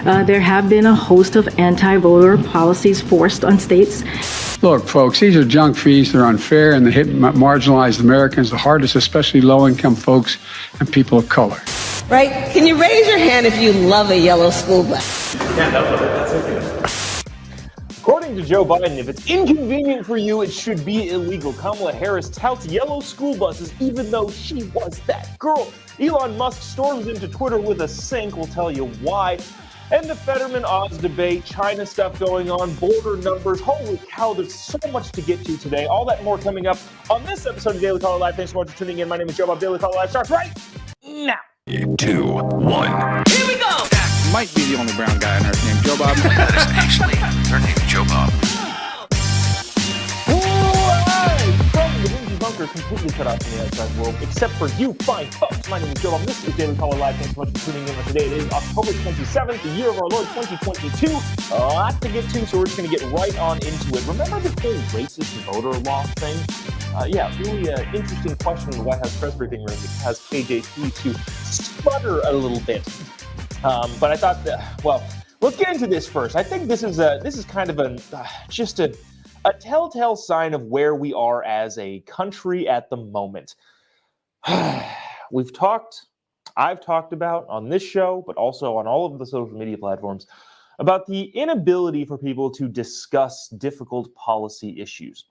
There have been a host of anti-voter policies forced on states. Look, folks, these are junk fees. They're unfair, and they hit marginalized Americans the hardest, especially low-income folks and people of color. Right? Can you raise your hand if you love a yellow school bus? Yeah, that's okay. According to Joe Biden, if it's inconvenient for you, it should be illegal. Kamala Harris touts yellow school buses even though she was that girl. Elon Musk storms into Twitter with a sink. We'll tell you why. And the Fetterman-Oz debate, China stuff going on, border numbers. Holy cow, there's so much to get to today. All that and more coming up on this episode of Daily Caller Live. Thanks so much for tuning in. My name is Jobob. Daily Caller Live starts right now. 2, 1. Here we go! That might be the only brown guy on earth named Jobob. That is actually her name, Jobob. From the dingy bunker, completely cut off from the outside world, except for you fine folks. My name is Jobob. This is Daily Caller Live. Thanks so much for tuning in. Today it is October 27th, the year of our Lord 2022. A lot to get to, so we're just going to get right on into it. Remember the whole racist voter law thing? Really interesting question in the White House press briefing room that has KJP to sputter a little bit. But I thought that, let's get into this first. I think this is kind of just a telltale sign of where we are as a country at the moment. I've talked about on this show, but also on all of the social media platforms, about the inability for people to discuss difficult policy issues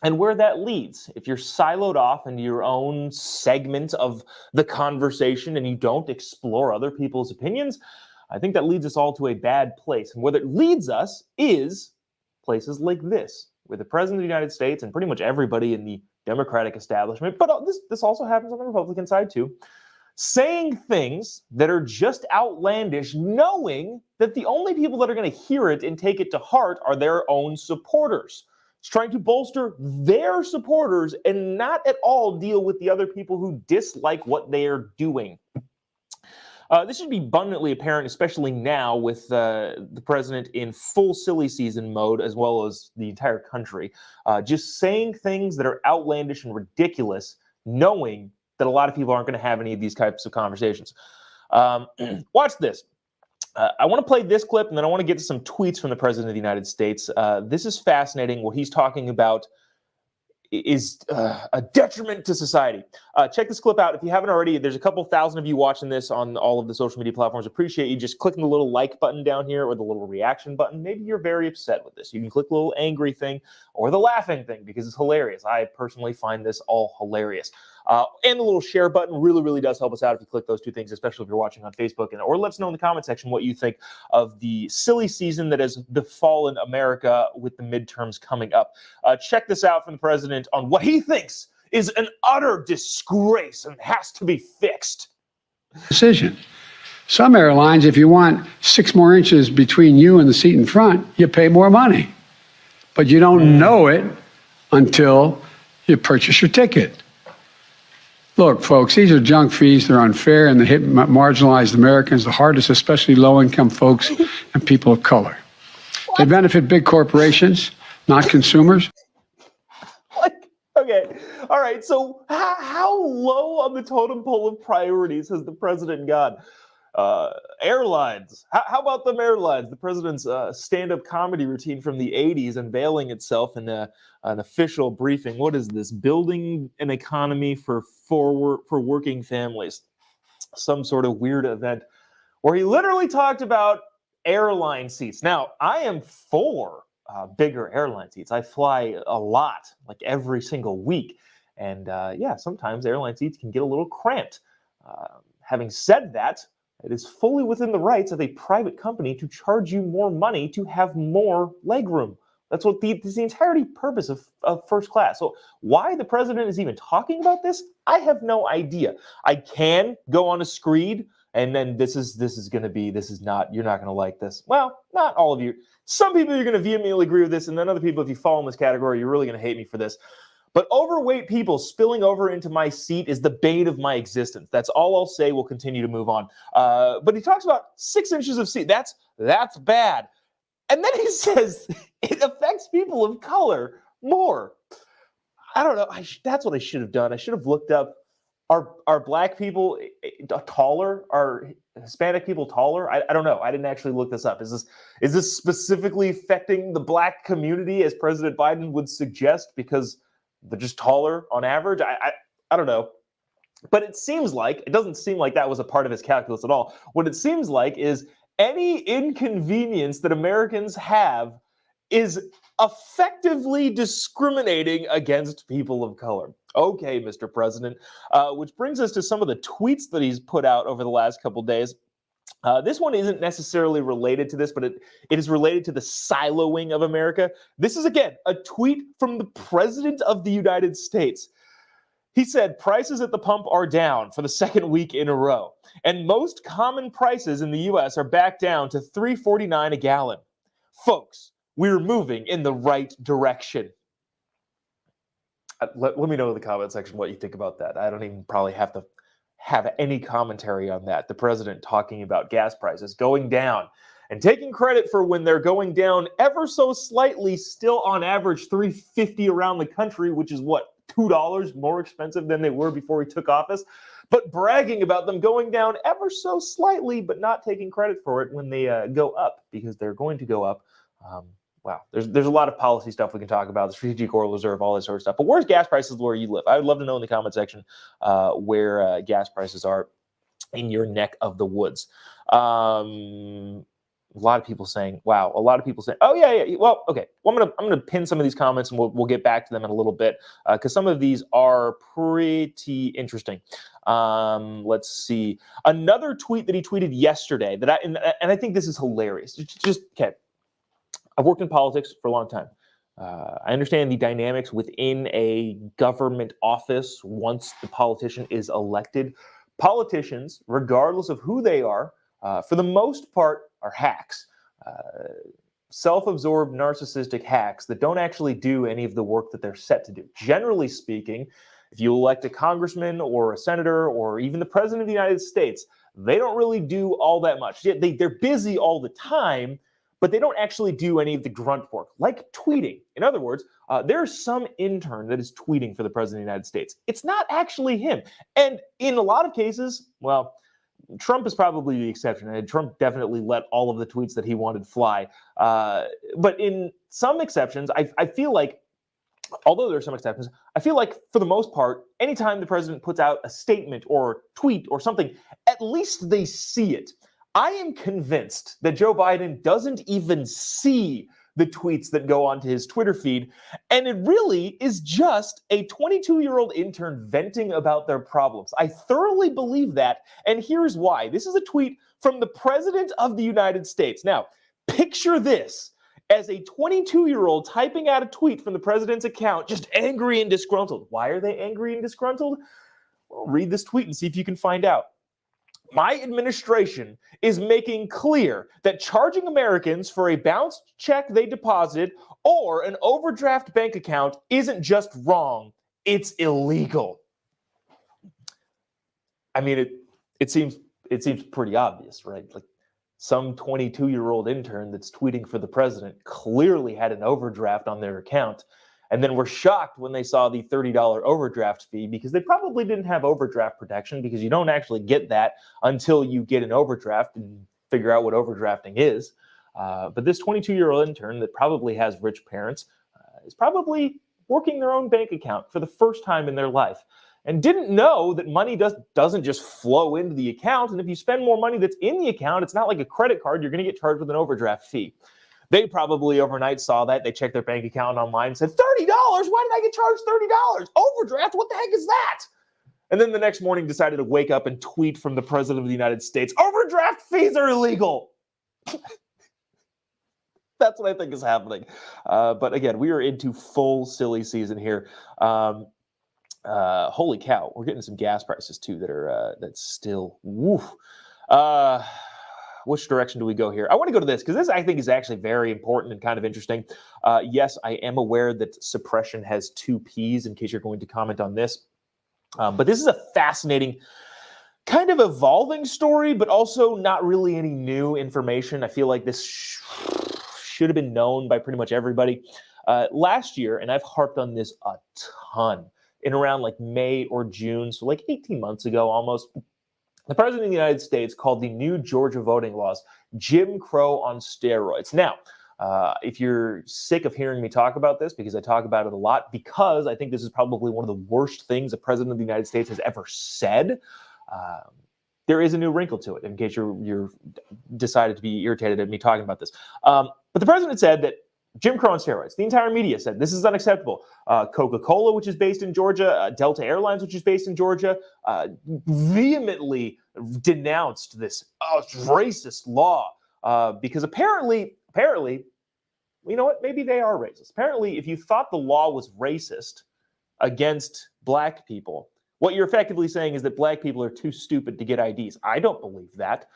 and where that leads. If you're siloed off into your own segment of the conversation and you don't explore other people's opinions, I think that leads us all to a bad place. And where that leads us is places like this, where the President of the United States and pretty much everybody in the Democratic establishment, but this also happens on the Republican side too, saying things that are just outlandish, knowing that the only people that are going to hear it and take it to heart are their own supporters. It's trying to bolster their supporters and not at all deal with the other people who dislike what they are doing. This should be abundantly apparent, especially now with the president in full silly season mode, as well as the entire country, just saying things that are outlandish and ridiculous, knowing that a lot of people aren't going to have any of these types of conversations. Watch this. I want to play this clip, and then I want to get to some tweets from the President of the United States. This is fascinating. What he's talking about is a detriment to society. Check this clip out. If you haven't already, there's a couple thousand of you watching this on all of the social media platforms. Appreciate you just clicking the little like button down here or the little reaction button. Maybe you're very upset with this. You can click the little angry thing or the laughing thing because it's hilarious. I personally find this all hilarious. And the little share button really does help us out if you click those two things, especially if you're watching on Facebook. Or let us know in the comment section what you think of the silly season that has befallen America with the midterms coming up. Check this out from the president on what he thinks is an utter disgrace and has to be fixed. Decision. Some airlines, if you want 6 more inches between you and the seat in front, you pay more money. But you don't know it until you purchase your ticket. Look, folks, these are junk fees. They're unfair, and they hit marginalized Americans the hardest, especially low-income folks and people of color. They benefit big corporations, not consumers. Okay, all right, so how low on the totem pole of priorities has the president got? Airlines. How about them airlines? The president's stand-up comedy routine from the 80s unveiling itself in an official briefing. What is this? Building an economy for working families. Some sort of weird event where he literally talked about airline seats. Now, I am for bigger airline seats. I fly a lot, like every single week. And sometimes airline seats can get a little cramped. Having said that, it is fully within the rights of a private company to charge you more money to have more legroom. That's what the entirety purpose of first class. So why the president is even talking about this, I have no idea. I can go on a screed, and then you're not going to like this. Well, not all of you. Some people you're going to vehemently agree with this, and then other people, if you fall in this category, you're really going to hate me for this. But overweight people spilling over into my seat is the bane of my existence. That's all I'll say. We'll continue to move on. But he talks about 6 inches of seat. That's bad. And then he says it affects people of color more. I don't know. That's what I should have done. I should have looked up, are black people taller? Hispanic people taller? I don't know. I didn't actually look this up. Is this specifically affecting the black community as President Biden would suggest because they're just taller on average? I don't know. But it doesn't seem like that was a part of his calculus at all. What it seems like is any inconvenience that Americans have is effectively discriminating against people of color. Okay, Mr. President, which brings us to some of the tweets that he's put out over the last couple days. This one isn't necessarily related to this, but it is related to the siloing of America. This is, again, a tweet from the President of the United States. He said, prices at the pump are down for the second week in a row, and most common prices in the U.S. are back down to $3.49 a gallon. Folks, we're moving in the right direction. Let me know in the comment section what you think about that. I don't even probably have to have any commentary on that. The president talking about gas prices going down and taking credit for when they're going down ever so slightly, still on average $3.50 around the country, which is what? $2 more expensive than they were before he took office, but bragging about them going down ever so slightly, but not taking credit for it when they go up, because they're going to go up. Wow, there's a lot of policy stuff we can talk about, the strategic oil reserve, all this sort of stuff. But where's gas prices where you live? I would love to know in the comment section where gas prices are in your neck of the woods. A lot of people saying, wow, a lot of people saying, oh, yeah. Well, okay. Well, I'm gonna pin some of these comments and we'll get back to them in a little bit because some of these are pretty interesting. Let's see. Another tweet that he tweeted yesterday and I think this is hilarious. Okay. I've worked in politics for a long time. I understand the dynamics within a government office once the politician is elected. Politicians, regardless of who they are, for the most part, are hacks. Self-absorbed, narcissistic hacks that don't actually do any of the work that they're set to do. Generally speaking, if you elect a congressman or a senator or even the president of the United States, they don't really do all that much. They're busy all the time, but they don't actually do any of the grunt work, like tweeting. In other words, there's some intern that is tweeting for the president of the United States. It's not actually him. And in a lot of cases, well, Trump is probably the exception, and Trump definitely let all of the tweets that he wanted fly. But in some exceptions, I feel like, although there are some exceptions, I feel like for the most part, anytime the president puts out a statement or tweet or something, at least they see it. I am convinced that Joe Biden doesn't even see the tweets that go onto his Twitter feed, and it really is just a 22-year-old intern venting about their problems. I thoroughly believe that, and here's why. This is a tweet from the President of the United States. Now, picture this as a 22-year-old typing out a tweet from the president's account, just angry and disgruntled. Why are they angry and disgruntled? Well, read this tweet and see if you can find out. My administration is making clear that charging Americans for a bounced check they deposited or an overdraft bank account isn't just wrong, it's illegal. I mean, it seems pretty obvious, right? Like some 22-year-old intern that's tweeting for the president clearly had an overdraft on their account. And then were shocked when they saw the $30 overdraft fee because they probably didn't have overdraft protection, because you don't actually get that until you get an overdraft and figure out what overdrafting is. But this 22-year-old intern that probably has rich parents is probably working their own bank account for the first time in their life and didn't know that money doesn't just flow into the account. And if you spend more money that's in the account, it's not like a credit card. You're going to get charged with an overdraft fee. They probably overnight saw that. They checked their bank account online and said, $30? Why did I get charged $30? Overdraft? What the heck is that? And then the next morning decided to wake up and tweet from the president of the United States, overdraft fees are illegal. That's what I think is happening. But again, we are into full silly season here. Holy cow, we're getting some gas prices too that's still woof. Which direction do we go here? I want to go to this because this I think is actually very important and kind of interesting. Yes, I am aware that suppression has two P's, in case you're going to comment on this. But this is a fascinating, kind of evolving story, but also not really any new information. I feel like this should have been known by pretty much everybody. Last year, and I've harped on this a ton, in around like May or June, so like 18 months ago almost, The president of the United States called the new Georgia voting laws Jim Crow on steroids. Now, if you're sick of hearing me talk about this, because I talk about it a lot, because I think this is probably one of the worst things a president of the United States has ever said, there is a new wrinkle to it, in case you're decided to be irritated at me talking about this. But the president said that Jim Crow on steroids. The entire media said this is unacceptable. Coca-Cola, which is based in Georgia, Delta Airlines, which is based in Georgia, vehemently denounced this racist law because apparently, you know what? Maybe they are racist. Apparently, if you thought the law was racist against black people, what you're effectively saying is that black people are too stupid to get IDs. I don't believe that,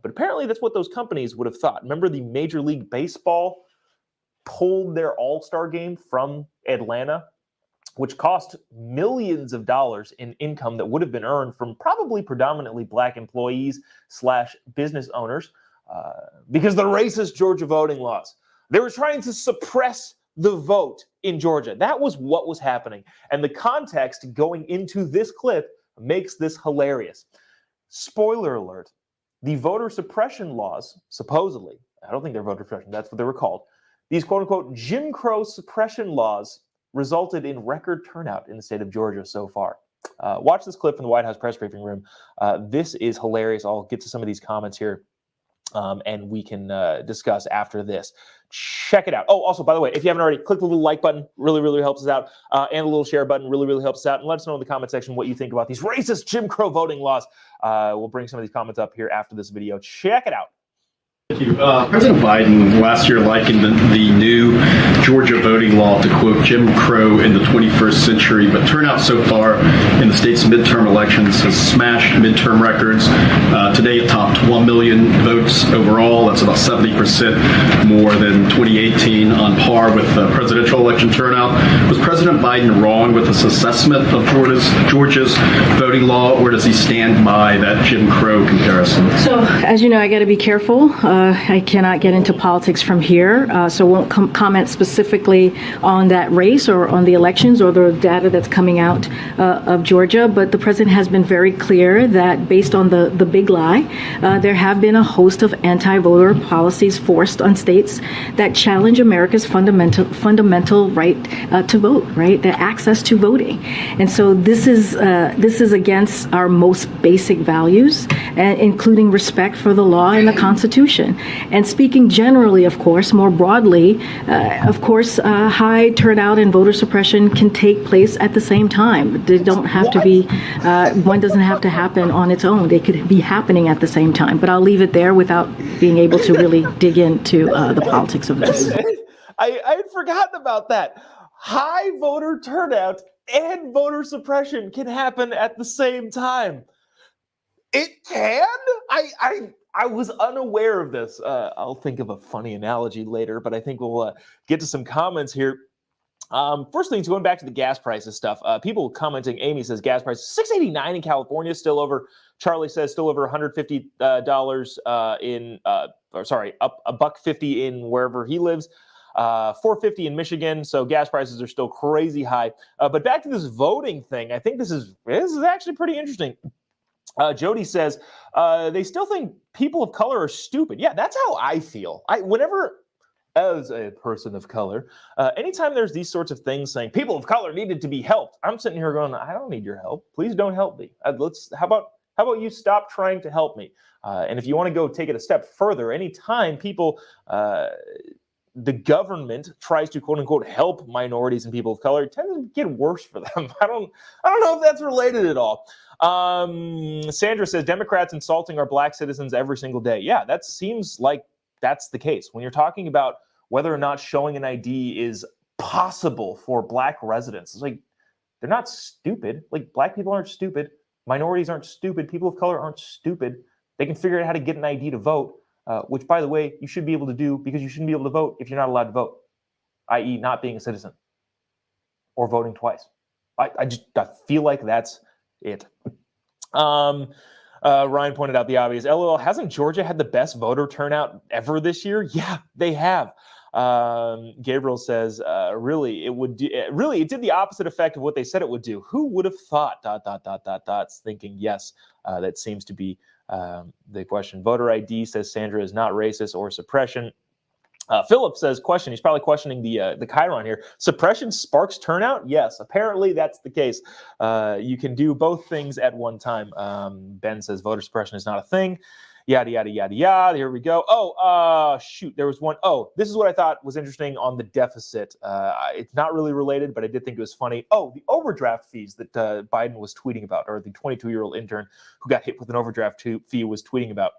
but apparently that's what those companies would have thought. Remember the Major League Baseball pulled their All-Star game from Atlanta, which cost millions of dollars in income that would have been earned from probably predominantly black employees / business owners because the racist Georgia voting laws. They were trying to suppress the vote in Georgia. That was what was happening. And the context going into this clip makes this hilarious. Spoiler alert, the voter suppression laws, supposedly, I don't think they're voter suppression, that's what they were called, these quote-unquote Jim Crow suppression laws resulted in record turnout in the state of Georgia so far. Watch this clip from the White House press briefing room. This is hilarious. I'll get to some of these comments here, and we can discuss after this. Check it out. Oh, also, by the way, if you haven't already, click the little like button. Really, really helps us out. And a little share button. Really, really helps us out. And let us know in the comment section what you think about these racist Jim Crow voting laws. We'll bring some of these comments up here after this video. Check it out. Thank you. President Biden last year likened the new Georgia voting law to, quote, Jim Crow in the 21st century, but turnout so far in the state's midterm elections has smashed midterm records. Today it topped 1 million votes overall. That's about 70% more than 2018, on par with the presidential election turnout. Was President Biden wrong with this assessment of Georgia's voting law, or does he stand by that Jim Crow comparison? So, as you know, I got to be careful. I cannot get into politics from here, so won't comment specifically on that race or on the elections or the data that's coming out of Georgia. But the president has been very clear that based on the big lie, there have been a host of anti-voter policies forced on states that challenge America's fundamental right to vote, right? The access to voting. And so this is against our most basic values, including respect for the law and the Constitution. And speaking generally, of course, more broadly, high turnout and voter suppression can take place at the same time. They don't have to be, one doesn't have to happen on its own. They could be happening at the same time. But I'll leave it there without being able to really dig into the politics of this. I had forgotten about that. High voter turnout and voter suppression can happen at the same time. It can? I was unaware of this. I'll think of a funny analogy later, but I think we'll get to some comments here. First thing, going back to the gas prices stuff. People commenting, Amy says gas prices, $6.89 in California, still over, Charlie says still over $150 up $1.50 in wherever he lives. $4.50 in Michigan, so gas prices are still crazy high. But back to this voting thing, I think this is actually pretty interesting. Jody says they still think people of color are stupid. Yeah, that's how I feel. Whenever, as a person of color, anytime there's these sorts of things saying people of color needed to be helped, I'm sitting here going, I don't need your help. Please don't help me. How about you stop trying to help me? And if you want to go take it a step further, anytime people, the government tries to quote unquote help minorities and people of color, it tends to get worse for them. I don't know if that's related at all. Sandra says Democrats insulting our black citizens every single day. Yeah, that seems like that's the case. When you're talking about whether or not showing an ID is possible for black residents, it's like, they're not stupid. Like, black people aren't stupid. Minorities aren't stupid. People of color aren't stupid. They can figure out how to get an ID to vote, which, by the way, you should be able to do, because you shouldn't be able to vote if you're not allowed to vote, i.e. not being a citizen or voting twice. I feel like that's it. Ryan pointed out the obvious. LOL, hasn't Georgia had the best voter turnout ever this year? Yeah, they have. Gabriel says, really, it did the opposite effect of what they said it would do. Who would have thought, ... Thinking, yes, that seems to be the question. Voter ID says Sandra is not racist or suppression. Philip says, question. He's probably questioning the Chiron here. Suppression sparks turnout? Yes, apparently that's the case. You can do both things at one time. Ben says voter suppression is not a thing. Yada, yada, yada, yada. Here we go. Shoot. There was one. Oh, this is what I thought was interesting on the deficit. It's not really related, but I did think it was funny. Oh, the overdraft fees that Biden was tweeting about, or the 22-year-old intern who got hit with an overdraft fee was tweeting about.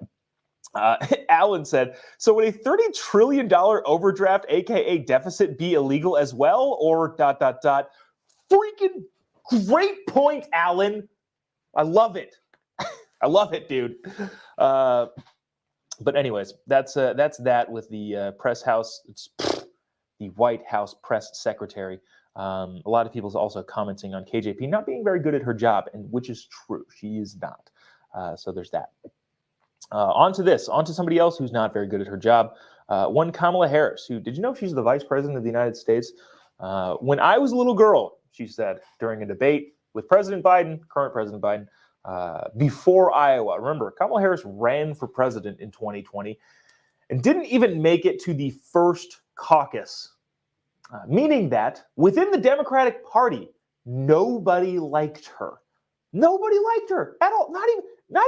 Alan said, so would a $30 trillion overdraft, aka deficit, be illegal as well? Or ... Freaking great point, Alan. I love it. I love it, dude. But anyways, that's that with the press house. It's the White House press secretary. A lot of people also commenting on KJP not being very good at her job, and which is true. She is not. So there's that. On to somebody else who's not very good at her job. One Kamala Harris, who, did you know she's the vice president of the United States? When I was a little girl, she said, during a debate with President Biden, current President Biden, before Iowa. Remember, Kamala Harris ran for president in 2020 and didn't even make it to the first caucus, meaning that within the Democratic Party, nobody liked her. Nobody liked her at all. Not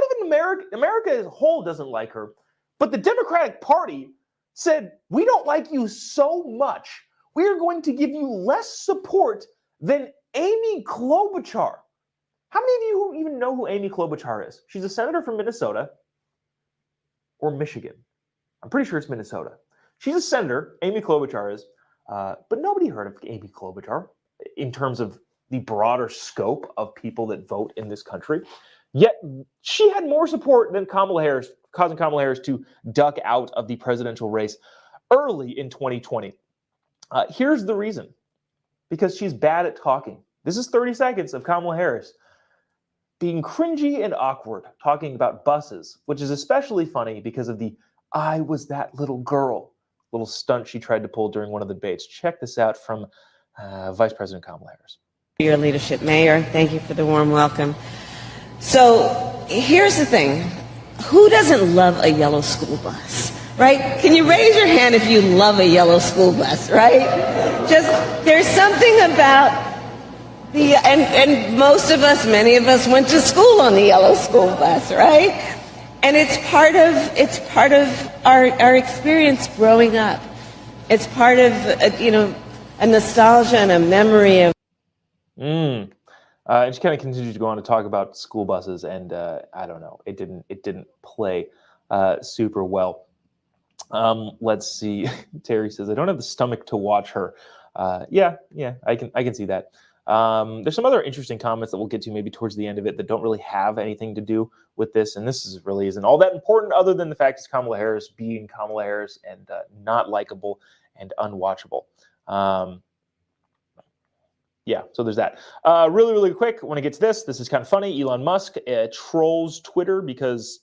even America. America as a whole doesn't like her. But the Democratic Party said, we don't like you so much, we are going to give you less support than Amy Klobuchar. How many of you even know who Amy Klobuchar is? She's a senator from Minnesota or Michigan. I'm pretty sure it's Minnesota. She's a senator, Amy Klobuchar is, but nobody heard of Amy Klobuchar in terms of the broader scope of people that vote in this country. Yet she had more support than Kamala Harris, causing Kamala Harris to duck out of the presidential race early in 2020. Here's the reason. Because she's bad at talking. This is 30 seconds of Kamala Harris being cringy and awkward, talking about buses, which is especially funny because of the I was that little girl little stunt she tried to pull during one of the debates. Check this out from Vice President Kamala Harris. Your leadership, Mayor. Thank you for the warm welcome. So here's the thing. Who doesn't love a yellow school bus, right? Can you raise your hand if you love a yellow school bus, right? Just, there's something about and most of us, many of us went to school on the yellow school bus, right? And it's part of our experience growing up. It's part of, a nostalgia and a memory of. And she kind of continued to go on to talk about school buses, and I don't know, it didn't play super well. Let's see. Terry says, I don't have the stomach to watch her. Yeah, I can see that. There's some other interesting comments that we'll get to maybe towards the end of it that don't really have anything to do with this, and this really isn't all that important other than the fact it's Kamala Harris being Kamala Harris and not likable and unwatchable. Yeah, so there's that. Really, really quick, when it gets this is kind of funny. Elon Musk trolls Twitter because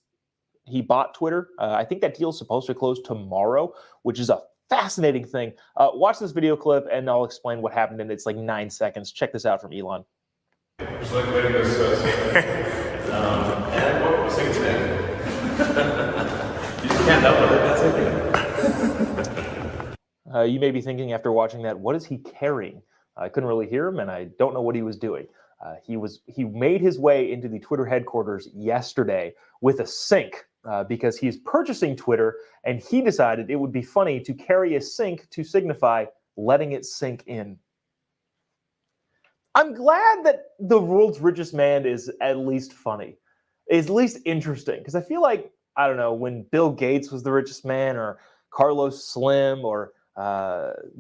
he bought Twitter. I think that deal is supposed to close tomorrow, which is a fascinating thing. Watch this video clip, and I'll explain what happened, and it's like 9 seconds. Check this out from Elon. Just like letting this and what was it today? You just can't help it. That's okay. You may be thinking after watching that, what is he carrying? I couldn't really hear him, and I don't know what he was doing. He made his way into the Twitter headquarters yesterday with a sink because he's purchasing Twitter, and he decided it would be funny to carry a sink to signify letting it sink in. I'm glad that the world's richest man is at least funny, is at least interesting, because I feel like, I don't know, when Bill Gates was the richest man, or Carlos Slim, or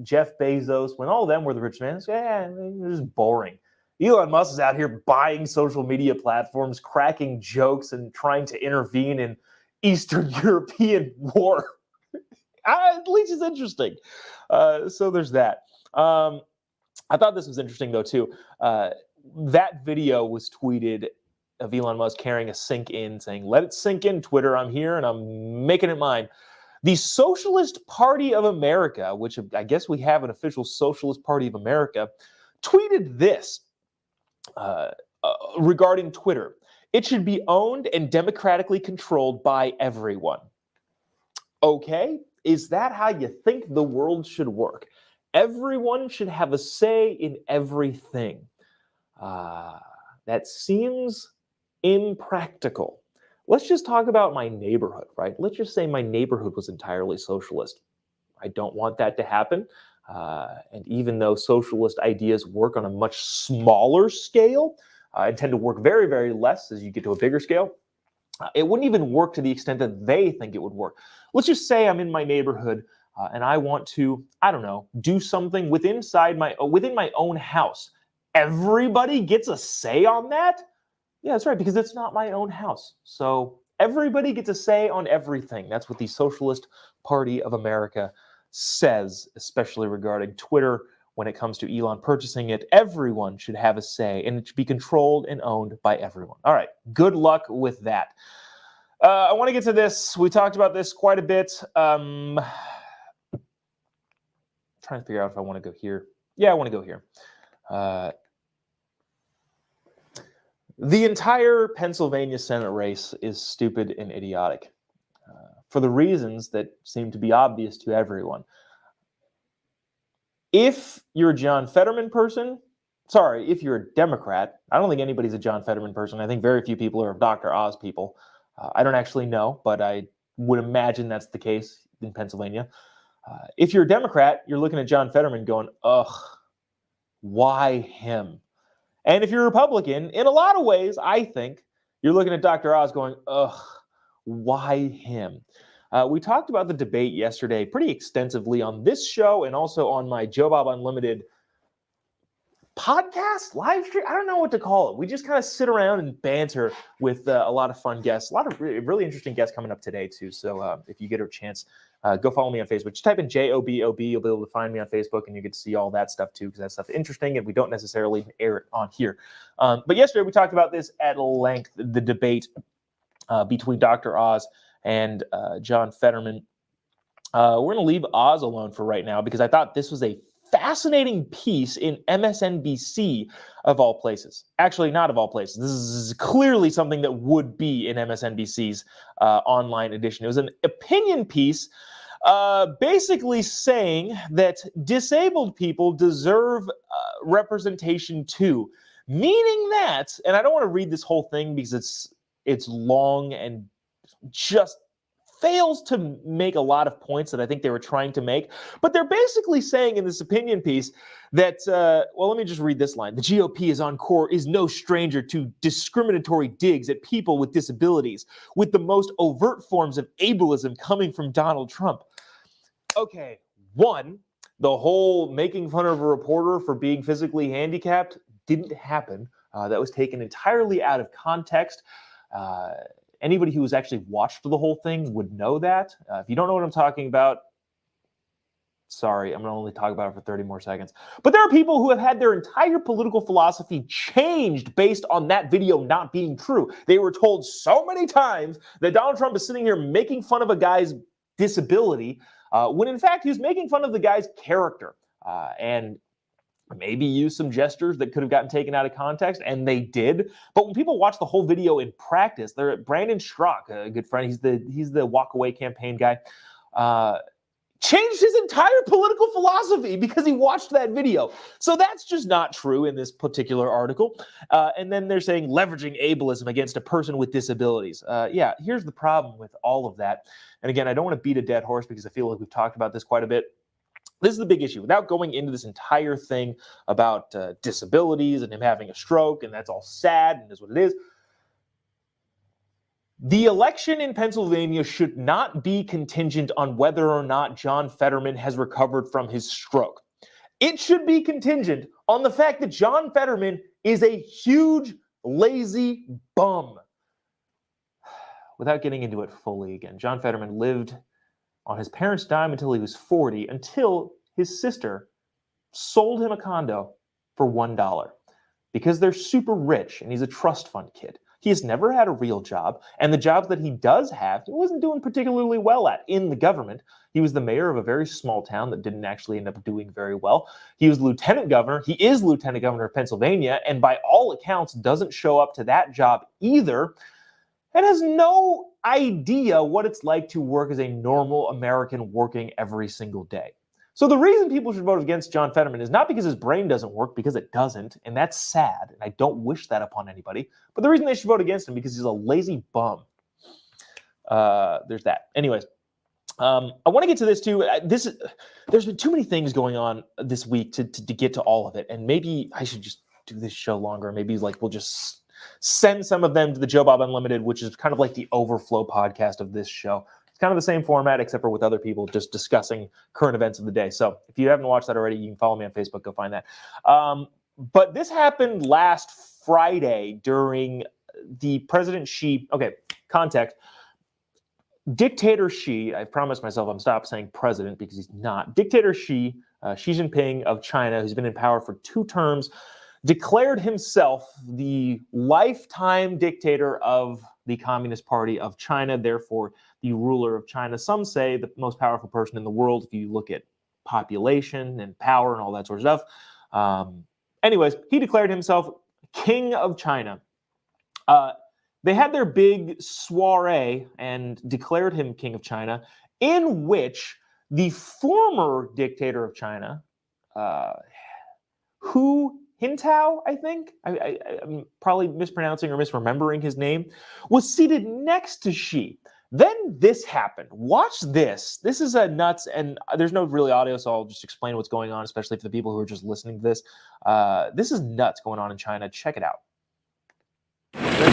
Jeff Bezos, when all of them were the rich men, they're just boring. Elon Musk is out here buying social media platforms, cracking jokes, and trying to intervene in Eastern European war. At least it's interesting. So there's that. I thought this was interesting, though, too. That video was tweeted of Elon Musk carrying a sink in, saying, let it sink in, Twitter, I'm here, and I'm making it mine. The Socialist Party of America, which I guess we have an official Socialist Party of America, tweeted this regarding Twitter. It should be owned and democratically controlled by everyone. Okay, is that how you think the world should work? Everyone should have a say in everything. That seems impractical. Let's just talk about my neighborhood, right? Let's just say my neighborhood was entirely socialist. I don't want that to happen. And even though socialist ideas work on a much smaller scale, and tend to work very, very less as you get to a bigger scale, it wouldn't even work to the extent that they think it would work. Let's just say I'm in my neighborhood and I want to, I don't know, do something within my own house. Everybody gets a say on that? Yeah, that's right, because it's not my own house. So everybody gets a say on everything. That's what the Socialist Party of America says, especially regarding Twitter. When it comes to Elon purchasing it, everyone should have a say, and it should be controlled and owned by everyone. All right, good luck with that. I want to get to this. We talked about this quite a bit. Trying to figure out if I want to go here. Yeah, I want to go here. The entire Pennsylvania Senate race is stupid and idiotic for the reasons that seem to be obvious to everyone. If you're a John Fetterman person, if you're a Democrat, I don't think anybody's a John Fetterman person. I think very few people are Dr. Oz people. I don't actually know, but I would imagine that's the case in Pennsylvania. If you're a Democrat, you're looking at John Fetterman going, ugh, why him? And if you're a Republican, in a lot of ways, I think, you're looking at Dr. Oz going, ugh, why him? We talked about the debate yesterday pretty extensively on this show and also on my Jobob Unlimited podcast, live stream. I don't know what to call it. We just kind of sit around and banter with a lot of fun guests, a lot of really interesting guests coming up today too. So if you get a chance, go follow me on Facebook. Just type in Jobob. You'll be able to find me on Facebook, and you get to see all that stuff too, because that stuff's interesting, and we don't necessarily air it on here. But yesterday we talked about this at length, the debate between Dr. Oz and John Fetterman. We're going to leave Oz alone for right now because I thought this was a fascinating piece in MSNBC of all places. Actually, not of all places. This is clearly something that would be in MSNBC's online edition. It was an opinion piece basically saying that disabled people deserve representation too. Meaning that, and I don't want to read this whole thing because it's long and just fails to make a lot of points that I think they were trying to make. But they're basically saying in this opinion piece that, well, let me just read this line. The GOP is no stranger to discriminatory digs at people with disabilities, with the most overt forms of ableism coming from Donald Trump. Okay, one, the whole making fun of a reporter for being physically handicapped didn't happen. That was taken entirely out of context. Anybody who has actually watched the whole thing would know that. If you don't know what I'm talking about, sorry, I'm going to only talk about it for 30 more seconds. But there are people who have had their entire political philosophy changed based on that video not being true. They were told so many times that Donald Trump is sitting here making fun of a guy's disability, when in fact he was making fun of the guy's character. And maybe use some gestures that could have gotten taken out of context, and they did. But when people watch the whole video in practice, Brandon Strzok, a good friend, he's the Walk Away campaign guy, changed his entire political philosophy because he watched that video. So that's just not true in this particular article. And then they're saying leveraging ableism against a person with disabilities. Yeah, here's the problem with all of that. And again, I don't want to beat a dead horse because I feel like we've talked about this quite a bit. This is the big issue. Without going into this entire thing about disabilities and him having a stroke, and that's all sad and is what it is, the election in Pennsylvania should not be contingent on whether or not John Fetterman has recovered from his stroke. It should be contingent on the fact that John Fetterman is a huge, lazy bum. Without getting into it fully again, John Fetterman lived on his parents' dime until he was 40, until his sister sold him a condo for $1 because they're super rich and he's a trust fund kid. He has never had a real job, and the jobs that he does have, he wasn't doing particularly well at in the government. He was the mayor of a very small town that didn't actually end up doing very well. He was lieutenant governor. He is lieutenant governor of Pennsylvania, and by all accounts doesn't show up to that job either, and has no idea what it's like to work as a normal American working every single day. So the reason people should vote against John Fetterman is not because his brain doesn't work, because it doesn't, and that's sad, and I don't wish that upon anybody, but the reason they should vote against him because he's a lazy bum. There's that. Anyways, I want to get to this too. There's been too many things going on this week to get to all of it, and maybe I should just do this show longer. Maybe we'll just send some of them to the Jobob Unlimited, which is kind of like the overflow podcast of this show. It's kind of the same format, except for with other people just discussing current events of the day. So if you haven't watched that already, you can follow me on Facebook. Go find that. But this happened last Friday during the President Xi. Okay, context. Dictator Xi, I promised myself I'm stopped saying president because he's not. Dictator Xi, Xi Jinping of China, who's been in power for 2 terms, declared himself the lifetime dictator of the Communist Party of China, therefore the ruler of China. Some say the most powerful person in the world if you look at population and power and all that sort of stuff. Anyways, he declared himself king of China. They had their big soiree and declared him king of China, in which the former dictator of China, Hu Jintao, I think, I'm probably mispronouncing or misremembering his name, was seated next to Xi. Then this happened. Watch this. This is a nuts, and there's no really audio, so I'll just explain what's going on, especially for the people who are just listening to this. This is nuts going on in China. Check it out. The old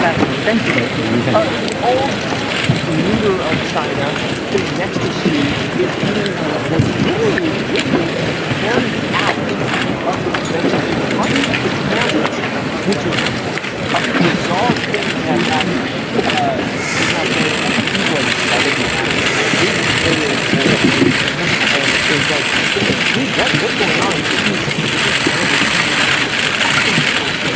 leader of China sitting next to Xi was really carried out of the convention, which is a bizarre thing to have happened. What's going on?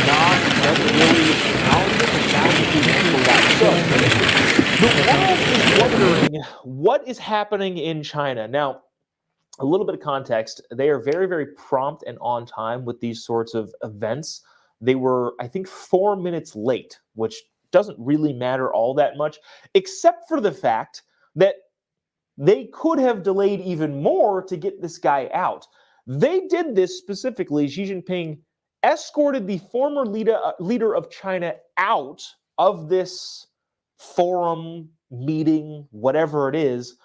Not really acknowledging the sound of the actual life. So the world is wondering what is happening in China. Now, a little bit of context. They are very, very prompt and on time with these sorts of events. They were, I think, 4 minutes late, which doesn't really matter all that much, except for the fact that they could have delayed even more to get this guy out. They did this specifically. Xi Jinping escorted the former leader of China out of this forum, meeting, whatever it is,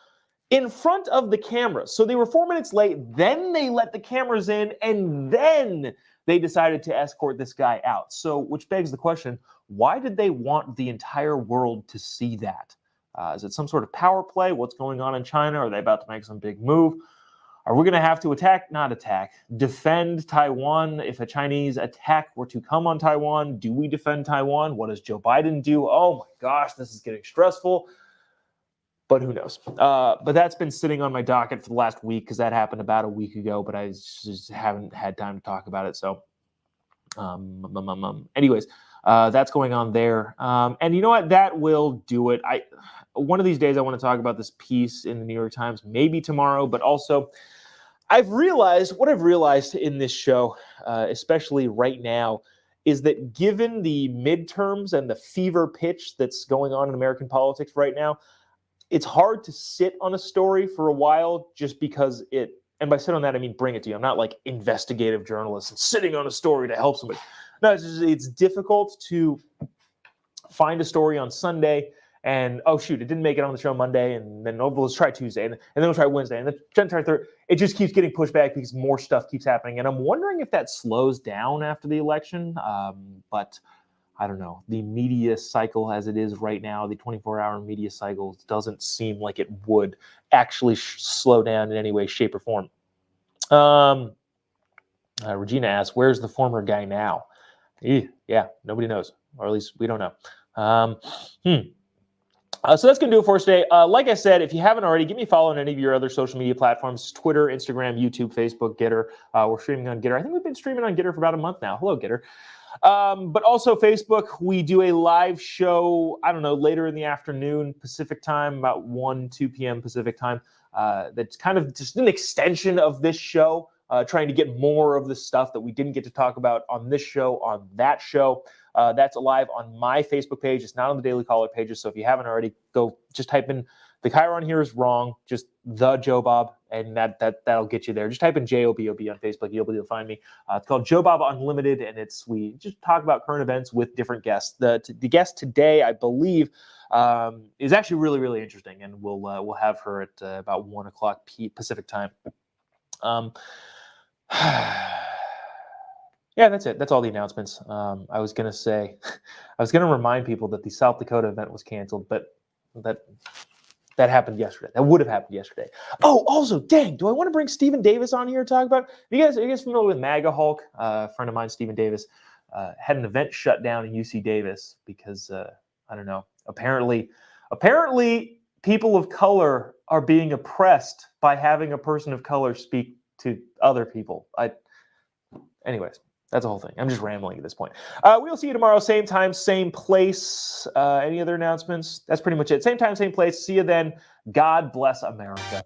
in front of the cameras. So they were 4 minutes late, then they let the cameras in, and then they decided to escort this guy out. So, which begs the question, why did they want the entire world to see that? Is it some sort of power play? What's going on in China? Are they about to make some big move? Are we going to have to defend Taiwan? If a Chinese attack were to come on Taiwan, do we defend Taiwan? What does Joe Biden do? Oh my gosh, this is getting stressful. But who knows? But that's been sitting on my docket for the last week because that happened about a week ago, but I just haven't had time to talk about it. So anyways, that's going on there. And you know what? That will do it. One of these days I want to talk about this piece in the New York Times, maybe tomorrow, but also I've realized in this show, especially right now, is that given the midterms and the fever pitch that's going on in American politics right now, it's hard to sit on a story for a while just because and by sit on that, I mean bring it to you. I'm not like investigative journalist and sitting on a story to help somebody. No, it's difficult to find a story on Sunday and, oh, shoot, it didn't make it on the show Monday, and then, let's try Tuesday, and then we'll try Wednesday, and then try Thursday. It just keeps getting pushed back because more stuff keeps happening, and I'm wondering if that slows down after the election, but I don't know. The media cycle as it is right now, the 24-hour media cycle, doesn't seem like it would actually slow down in any way, shape, or form. Regina asks, where's the former guy now? Yeah, nobody knows, or at least we don't know. So that's going to do it for us today. Like I said, if you haven't already, give me a follow on any of your other social media platforms, Twitter, Instagram, YouTube, Facebook, Getter. We're streaming on Getter. I think we've been streaming on Getter for about a month now. Hello, Getter. But also Facebook, we do a live show, I don't know, later in the afternoon Pacific time, about 2 p.m. Pacific time. That's kind of just an extension of this show, trying to get more of the stuff that we didn't get to talk about on this show, on that show. That's live on my Facebook page. It's not on the Daily Caller pages, so if you haven't already, go just type in the Chiron here is wrong, just the Jobob, and that'll get you there. Just type in Jobob on Facebook, you'll be able to find me. It's called Jobob Unlimited, and we just talk about current events with different guests. The guest today, I believe, is actually really, really interesting, and we'll have her at about 1 o'clock Pacific time. Yeah, that's it. That's all the announcements. I was gonna remind people that the South Dakota event was canceled, but that happened yesterday. That would have happened yesterday. Oh, also, dang, do I want to bring Stephen Davis on here to talk about? Are you guys familiar with MAGA Hulk? A friend of mine, Stephen Davis, had an event shut down in UC Davis because I don't know. Apparently, people of color are being oppressed by having a person of color speak to other people. Anyways. That's the whole thing. I'm just rambling at this point. We'll see you tomorrow, same time, same place. Any other announcements? That's pretty much it. Same time, same place. See you then. God bless America.